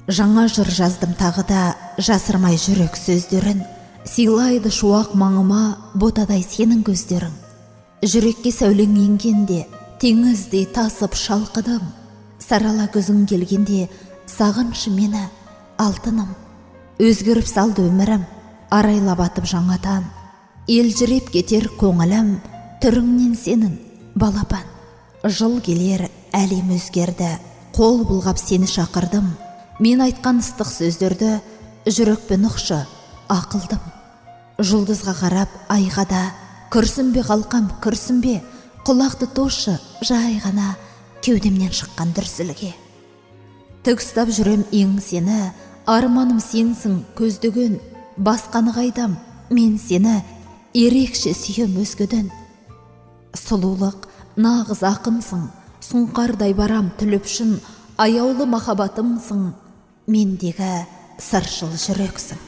Жаңа жыр жаздым тағы да, жасырмай жүрек сөздерін, сыйлайды шуақ маңыма ботадай сенің көздерің. Жүрекке сәулең енгенде, теңіздей тасып шалқыдым. Сарала көзің келгенде, сағыншы мені, алтыным. Өзгеріп салды өмірім, арайлап атып жаңатан. Елжіреп кетер көңілім, түріңнен сенің, балапан. Жыл келер, әлем өзгерді, қол бұлғап сені шақырдым. Мен айтқан ыстық сөздерді, жүрекпен ұқшы, ақылдым. Жұлдызға қарап, айға да, күрсінбе қалқам, күрсінбе, құлақты тошы, жай ғана, кеудемнен шыққан дүрсілге. Тік ұстап жүрем ең сені, арманым сенсің көздеген, басқаны қайдам, мен сені ерекше сүйем өзгеден. Сұлулық, нағыз ақынсың, сұңқардай барам түліпшін, аяулы махаббатымсың, мендегі сыршыл жүрексің.